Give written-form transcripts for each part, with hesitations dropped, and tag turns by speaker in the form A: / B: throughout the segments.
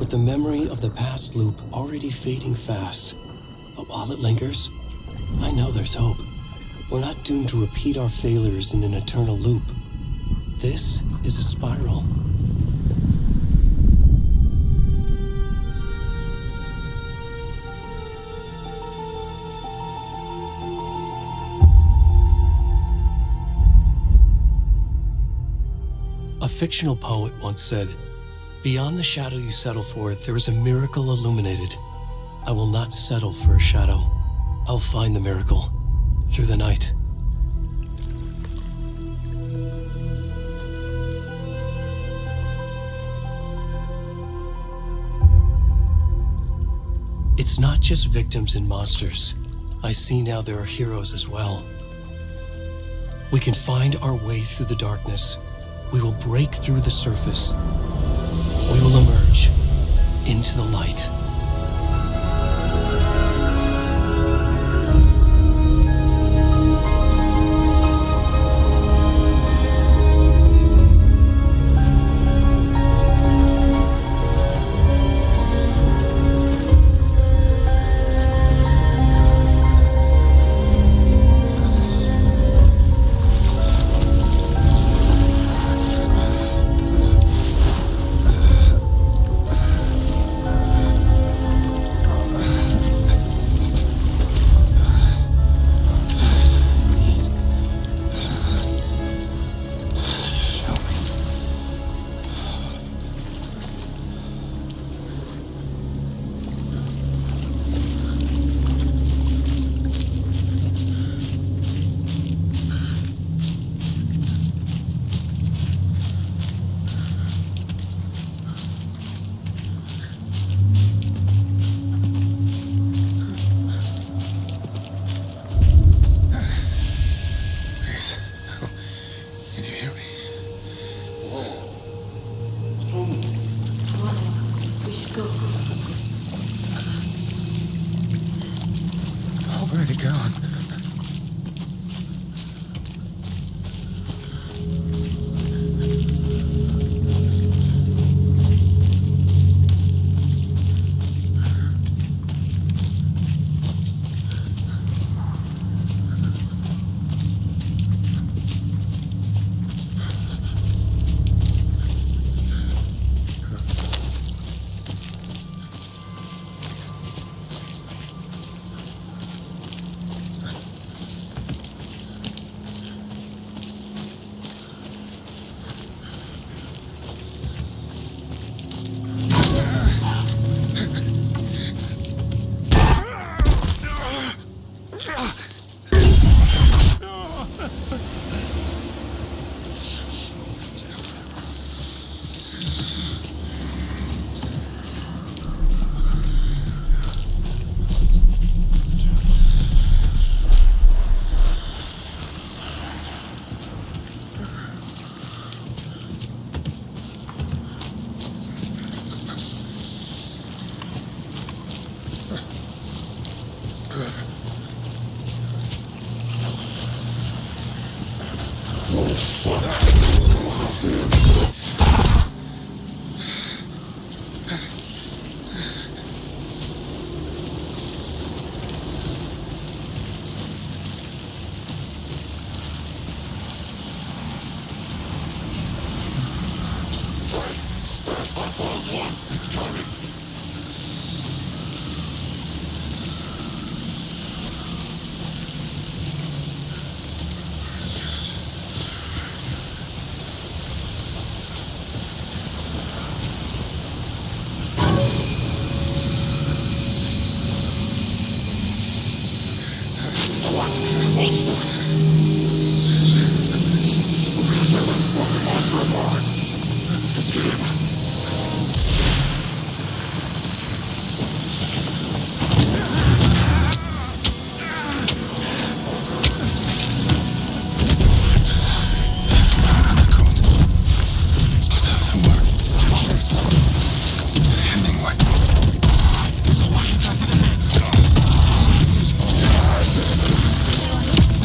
A: with the memory of the past loop already fading fast. But while it lingers, I know there's hope. We're not doomed to repeat our failures in an eternal loop. This is a spiral. A fictional poet once said, "Beyond the shadow you settle for, there is a miracle illuminated. I will not settle for a shadow. I'll find the miracle through the night." It's not just victims and monsters. I see now there are heroes as well. We can find our way through the darkness. We will break through the surface. We will emerge into the light.
B: Where'd it gone?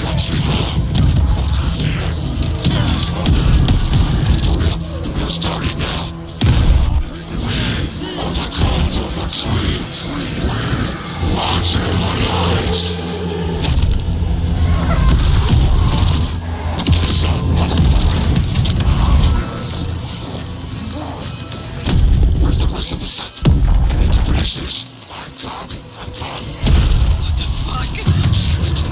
C: Gotcha.
B: Where's the rest of the stuff? I need to finish this. I'm done.
C: What the fuck?
B: Shit.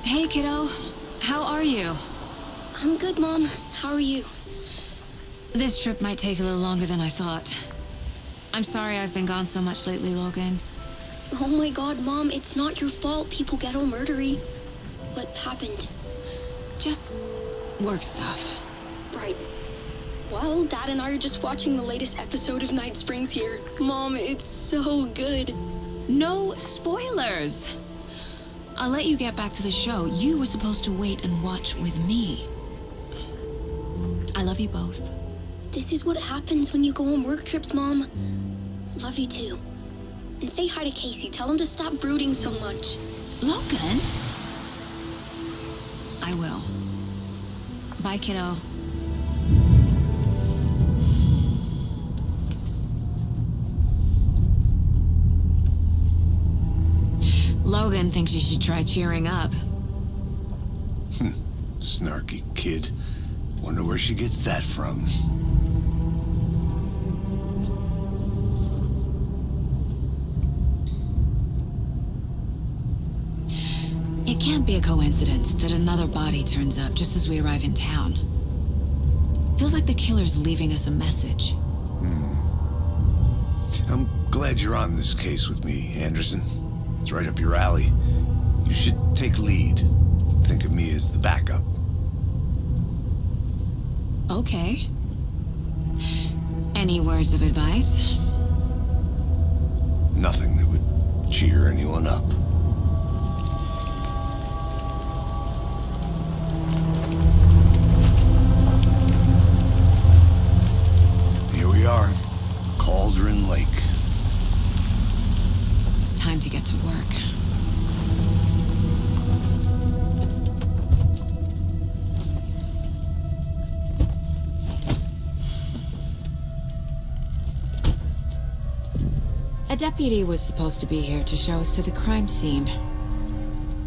C: Hey, kiddo. How are you?
D: I'm good, Mom. How are you?
C: This trip might take a little longer than I thought. I'm sorry I've been gone so much lately, Logan.
D: Oh my god, Mom, it's not your fault people get all murdery. What happened?
C: Just work stuff.
D: Right. Well, Dad and I are just watching the latest episode of Night Springs here. Mom, it's so good.
C: No spoilers! I'll let you get back to the show. You were supposed to wait and watch with me. I love you both.
D: This is what happens when you go on work trips, Mom. Love you too. And say hi to Casey. Tell him to stop brooding so much.
C: Logan? I will. Bye, kiddo. Logan thinks you should try cheering up.
B: Snarky kid. Wonder where she gets that from.
C: It can't be a coincidence that another body turns up just as we arrive in town. Feels like the killer's leaving us a message.
B: I'm glad you're on this case with me, Anderson. It's right up your alley. You should take lead. Think of me as the backup.
C: Okay. Any words of advice?
B: Nothing that would cheer anyone up. Here we are. Cauldron Lake.
C: Time to get to work. A deputy was supposed to be here to show us to the crime scene.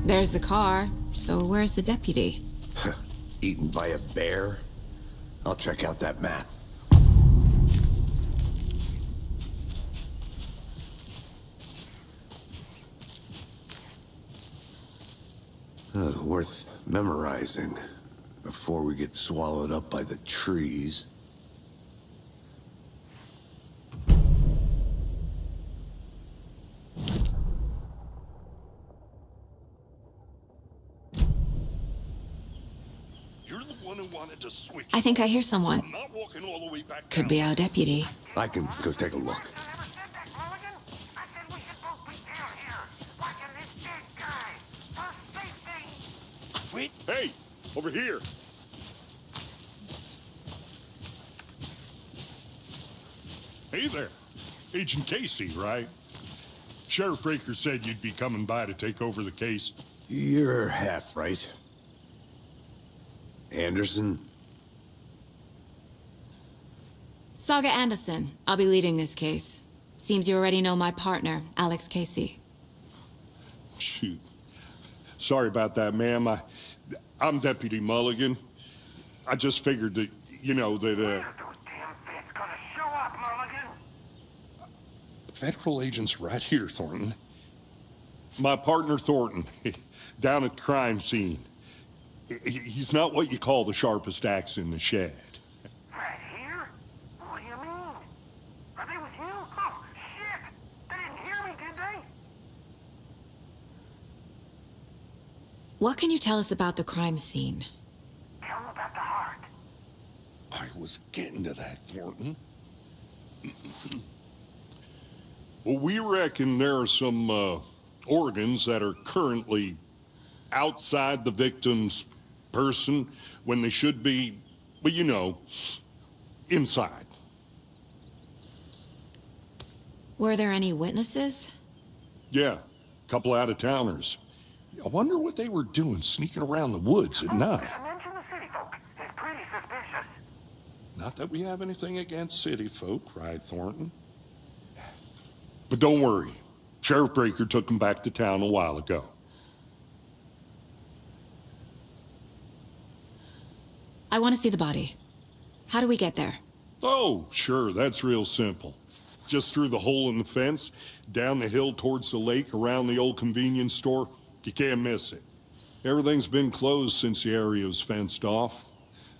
C: There's the car, so where's the deputy?
B: Eaten by a bear? I'll check out that map. Worth memorizing before we get swallowed up by the trees.
E: You're the one who wanted to switch.
C: I think I hear someone.
E: I'm not walking all the way back
C: Could
E: down.
C: be our deputy.
B: I can go take a look.
E: Wait. Hey, over here. Hey there. Agent Casey, right? Sheriff Breaker said you'd be coming by to take over the case.
B: You're half right. Anderson?
C: Saga Anderson. I'll be leading this case. Seems you already know my partner, Alex Casey.
E: Shoot. Sorry about that, ma'am. I'm Deputy Mulligan. I just figured that, you know, that, Federal agents right here, Thornton. My partner Thornton, down at the crime scene. He's not what you call the sharpest axe in the shed.
F: Right here? What do you mean? Are they with you? Oh, shit! They didn't hear me, did they?
C: What can you tell us about the crime scene?
F: Tell them about the heart.
E: I was getting to that, Thornton. Well, we reckon there are some organs that are currently outside the victim's person when they should be, well, you know, inside.
C: Were there any witnesses?
E: Yeah, a couple out-of-towners. I wonder what they were doing sneaking around the woods at night.
F: Mention the city folk. It's pretty suspicious.
E: Not that we have anything against city folk, cried Thornton. But don't worry. Sheriff Breaker took them back to town a while ago.
C: I want to see the body. How do we get there?
E: Oh, sure, that's real simple. Just through the hole in the fence, down the hill towards the lake, around the old convenience store. You can't miss it. Everything's been closed since the area was fenced off.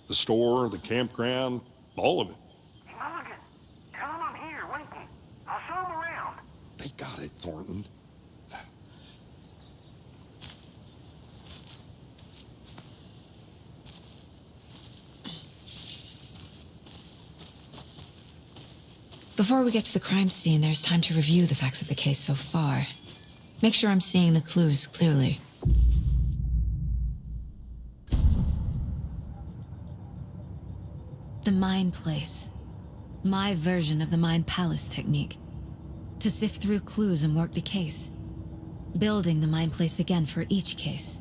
E: The store, the campground, all of it.
F: Mulligan, tell them I'm here, waiting. I'll show them around.
E: They got it, Thornton.
C: Before we get to the crime scene, there's time to review the facts of the case so far. Make sure I'm seeing the clues clearly. The Mind Place. My version of the Mind Palace technique. To sift through clues and work the case. Building the Mind Place again for each case.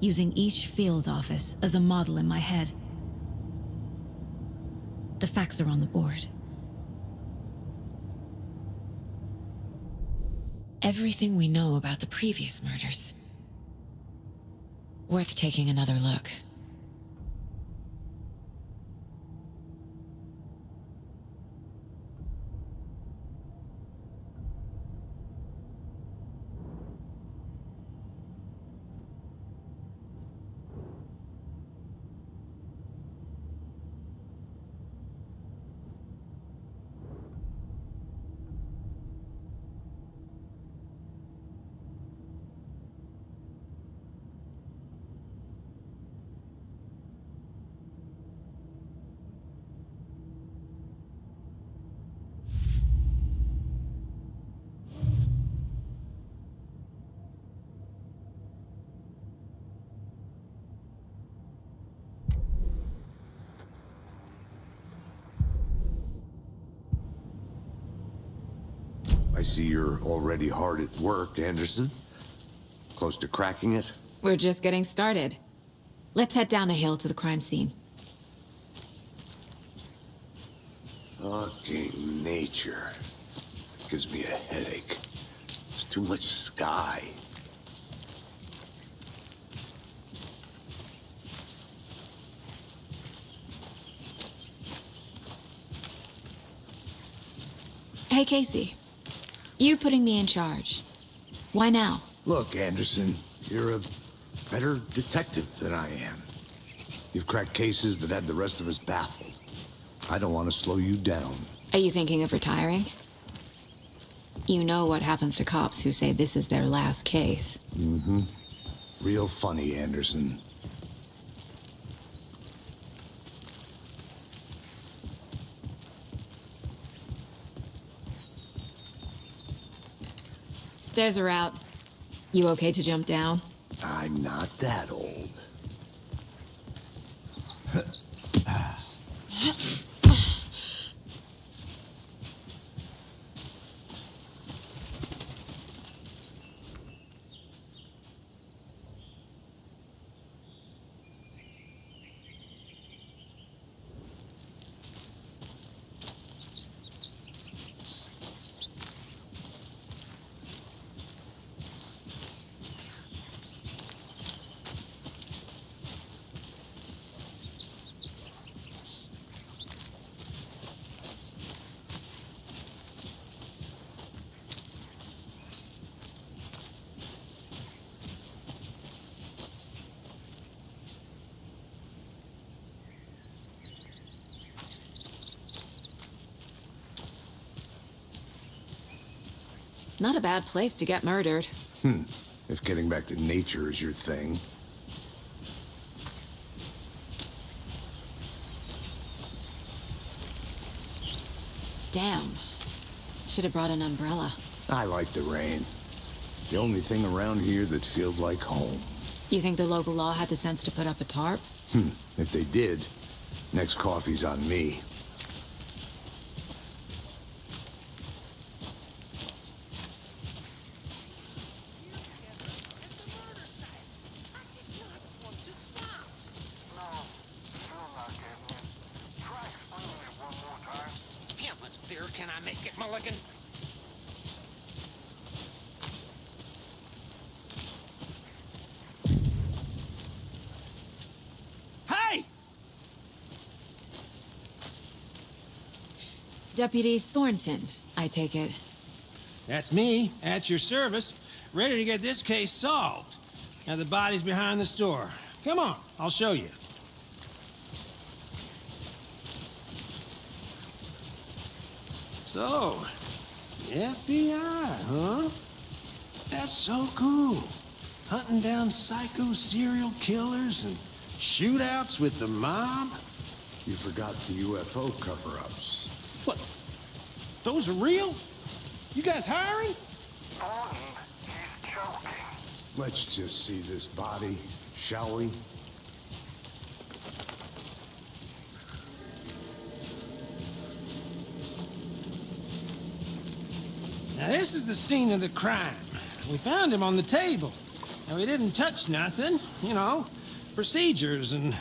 C: Using each field office as a model in my head. The facts are on the board. Everything we know about the previous murders. Worth taking another look.
B: I see you're already hard at work, Anderson. Close to cracking it?
C: We're just getting started. Let's head down the hill to the crime scene.
B: Fucking nature. Gives me a headache. There's too much sky.
C: Hey, Casey. You putting me in charge. Why now?
B: Look, Anderson, you're a better detective than I am. You've cracked cases that had the rest of us baffled. I don't want to slow you down.
C: Are you thinking of retiring? You know what happens to cops who say this is their last case.
B: Mm-hmm. Real funny, Anderson.
C: Stairs are out. You okay to jump down?
B: I'm not that old.
C: Not a bad place to get murdered.
B: If getting back to nature is your thing.
C: Damn. Should have brought an umbrella.
B: I like the rain. The only thing around here that feels like home.
C: You think the local law had the sense to put up a tarp?
B: If they did, next coffee's on me.
F: No, still not getting it. Try explaining it one more time.
G: Yeah, but there, can I make it, Mulligan? Hey!
C: Deputy Thornton, I take it.
H: That's me, at your service, ready to get this case solved. Now the body's behind the store. Come on, I'll show you. So, the FBI, huh? That's so cool. Hunting down psycho serial killers and shootouts with the mob.
B: You forgot the UFO cover-ups.
H: What? Those are real? You guys hiring?
F: Thornton, he's joking.
B: Let's just see this body, shall we?
H: Now this is the scene of the crime. We found him on the table. Now we didn't touch nothing, you know, procedures and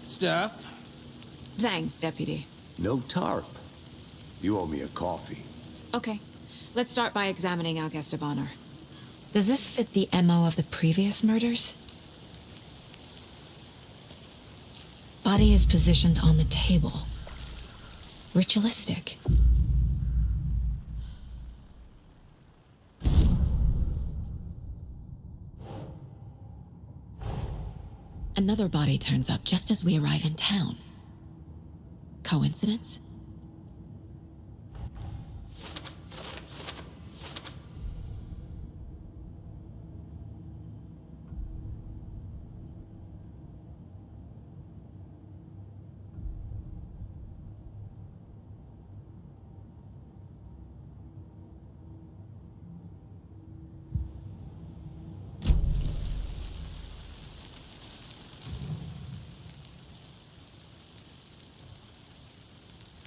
H: stuff.
C: Thanks, Deputy.
B: No tarp. You owe me a coffee.
C: Okay, let's start by examining our guest of honor. Does this fit the MO of the previous murders? Body is positioned on the table. Ritualistic. Another body turns up just as we arrive in town. Coincidence?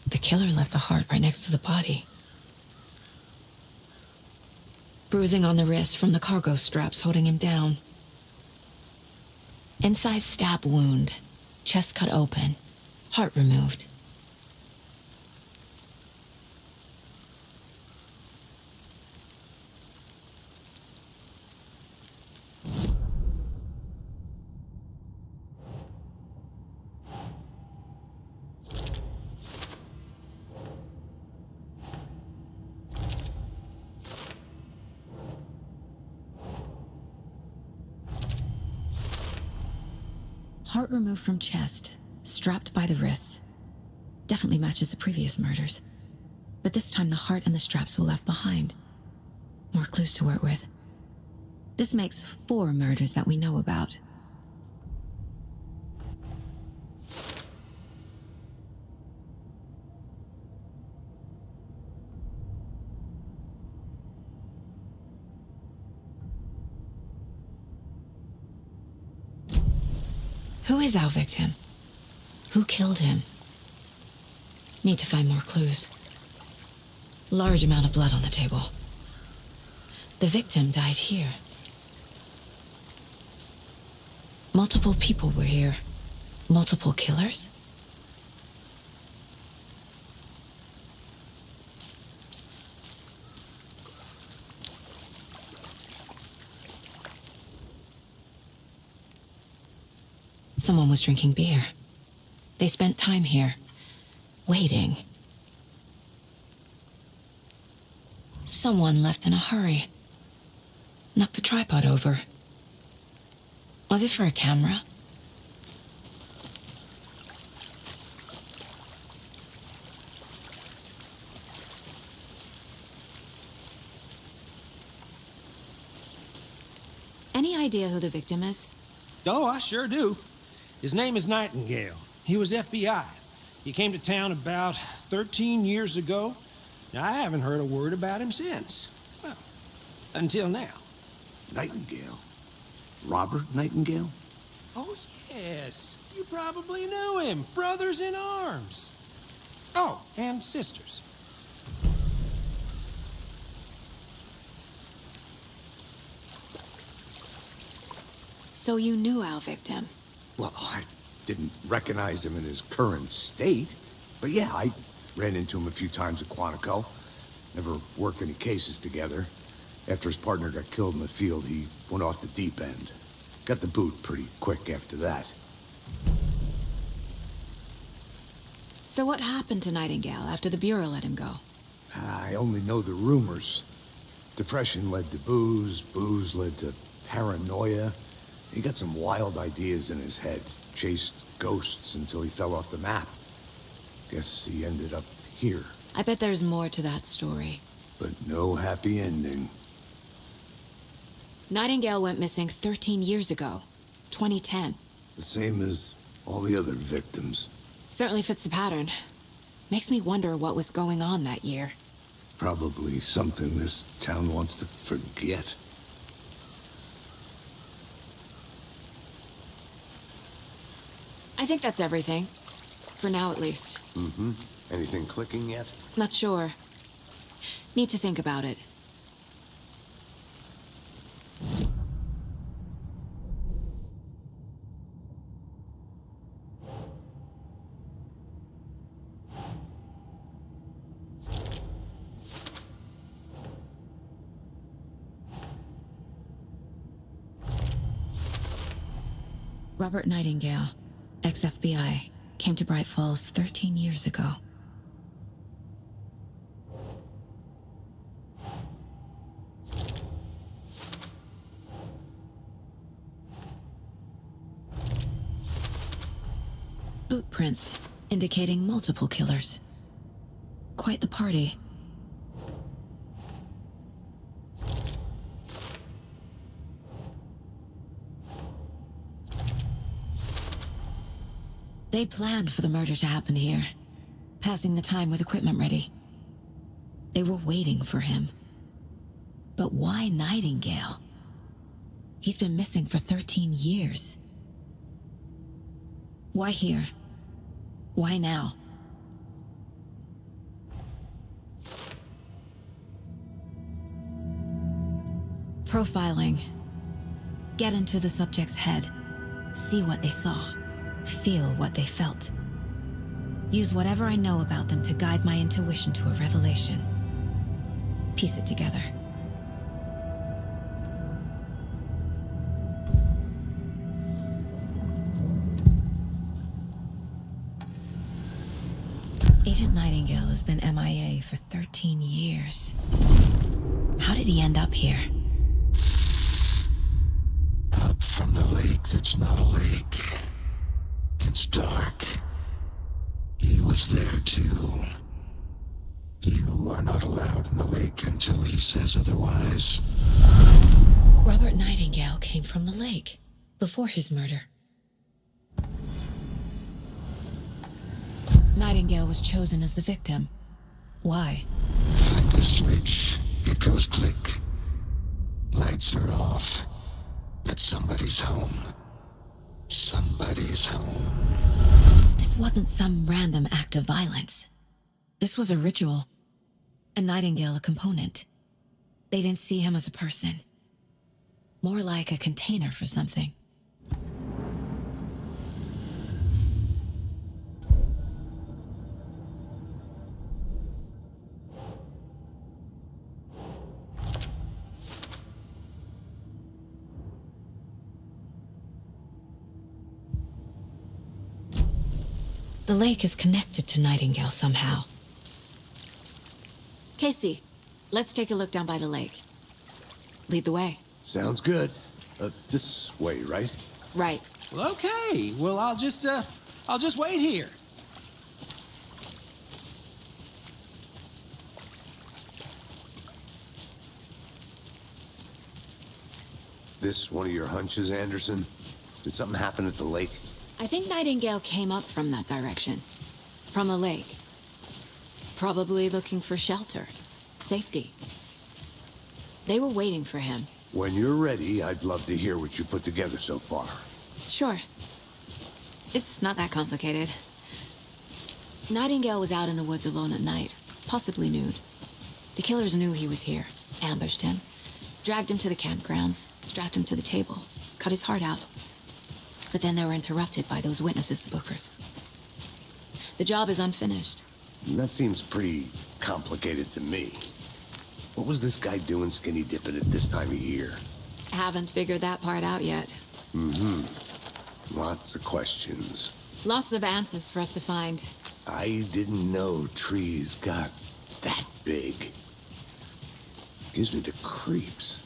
C: The killer left the heart right next to the body. Bruising on the wrist from the cargo straps holding him down. Incised stab wound, chest cut open, heart removed. Heart removed from chest, strapped by the wrists. Definitely matches the previous murders. But this time the heart and the straps were left behind. More clues to work with. This makes 4 murders that we know about. Who is our victim? Who killed him? Need to find more clues. Large amount of blood on the table. The victim died here. Multiple people were here. Multiple killers? Someone was drinking beer. They spent time here, waiting. Someone left in a hurry. Knocked the tripod over. Was it for a camera? Any idea who the victim is?
H: Oh, I sure do. His name is Nightingale. He was FBI. He came to town about 13 years ago. Now, I haven't heard a word about him since. Well, until now.
B: Nightingale? Robert Nightingale?
H: Oh, yes. You probably knew him. Brothers in arms. Oh, and sisters.
C: So you knew our victim?
B: Well, I didn't recognize him in his current state. But yeah, I ran into him a few times at Quantico. Never worked any cases together. After his partner got killed in the field, he went off the deep end. Got the boot pretty quick after that.
C: So what happened to Nightingale after the Bureau let him go?
B: I only know the rumors. Depression led to booze, booze led to paranoia. He got some wild ideas in his head, chased ghosts until he fell off the map. Guess he ended up here.
C: I bet there's more to that story.
B: But no happy ending.
C: Nightingale went missing 13 years ago, 2010.
B: The same as all the other victims.
C: Certainly fits the pattern. Makes me wonder what was going on that year.
B: Probably something this town wants to forget.
C: I think that's everything. For now, at least.
B: Mm-hmm. Anything clicking yet?
C: Not sure. Need to think about it. Robert Nightingale, ex-FBI, came to Bright Falls 13 years ago. Boot prints indicating multiple killers. Quite the party. They planned for the murder to happen here, passing the time with equipment ready. They were waiting for him. But why Nightingale? He's been missing for 13 years. Why here? Why now? Profiling. Get into the subject's head. See what they saw. Feel what they felt. Use whatever I know about them to guide my intuition to a revelation. Piece it together. Agent Nightingale has been MIA for 13 years. How did he end up here?
I: Up from the lake that's not a lake. It's dark. He was there too. You are not allowed in the lake until he says otherwise.
C: Robert Nightingale came from the lake, before his murder. Nightingale was chosen as the victim. Why?
I: Flip the switch, it goes click. Lights are off. But somebody's home. Somebody's home.
C: This wasn't some random act of violence. This was a ritual. And Nightingale a component. They didn't see him as a person. More like a container for something. The lake is connected to Nightingale somehow. Casey, let's take a look down by the lake. Lead the way.
B: Sounds good. This way, right?
C: Right.
H: Well, okay. Well, I'll just wait here.
B: This one of your hunches, Anderson? Did something happen at the lake?
C: I think Nightingale came up from that direction. From a lake. Probably looking for shelter. Safety. They were waiting for him.
B: When you're ready, I'd love to hear what you put together so far.
C: Sure. It's not that complicated. Nightingale was out in the woods alone at night, possibly nude. The killers knew he was here, ambushed him, dragged him to the campgrounds, strapped him to the table, cut his heart out. But then they were interrupted by those witnesses, the Bookers. The job is unfinished.
B: That seems pretty complicated to me. What was this guy doing skinny dipping at this time of year?
C: Haven't figured that part out yet.
B: Lots of questions.
C: Lots of answers for us to find.
B: I didn't know trees got that big. Gives me the creeps.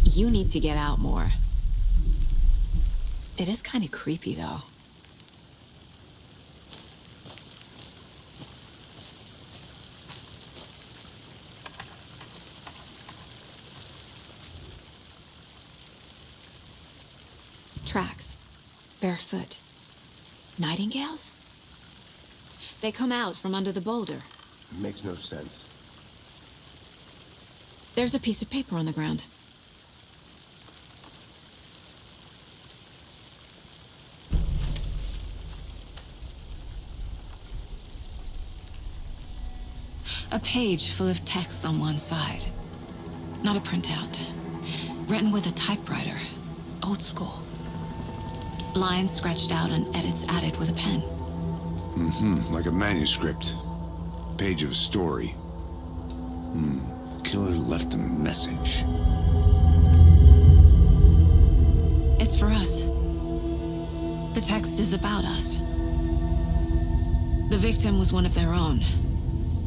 C: You need to get out more. It is kind of creepy, though. Tracks. Barefoot. Nightingales? They come out from under the boulder.
B: Makes no sense.
C: There's a piece of paper on the ground. A page full of text on one side. Not a printout. Written with a typewriter. Old school. Lines scratched out and edits added with a pen.
B: Like a manuscript. Page of a story. Killer left a message.
C: It's for us. The text is about us. The victim was one of their own.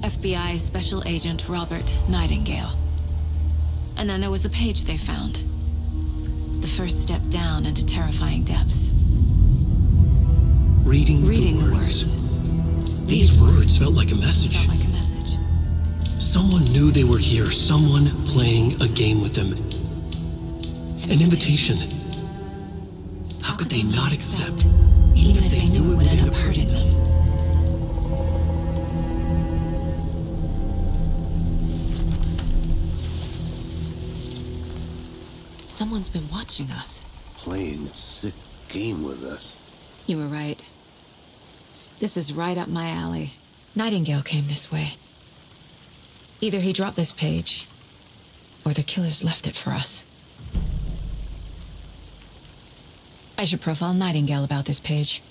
C: FBI Special Agent Robert Nightingale. And then there was the page they found. The first step down into terrifying depths.
A: Reading the words. These words felt like a message.
C: Felt like a message.
A: Someone knew they were here. Someone playing a game with them. An invitation. How could they not accept, even if they knew it would end up hurting them?
C: Someone's been watching us.
B: Playing a sick game with us.
C: You were right. This is right up my alley. Nightingale came this way. Either he dropped this page, or the killers left it for us. I should profile Nightingale about this page.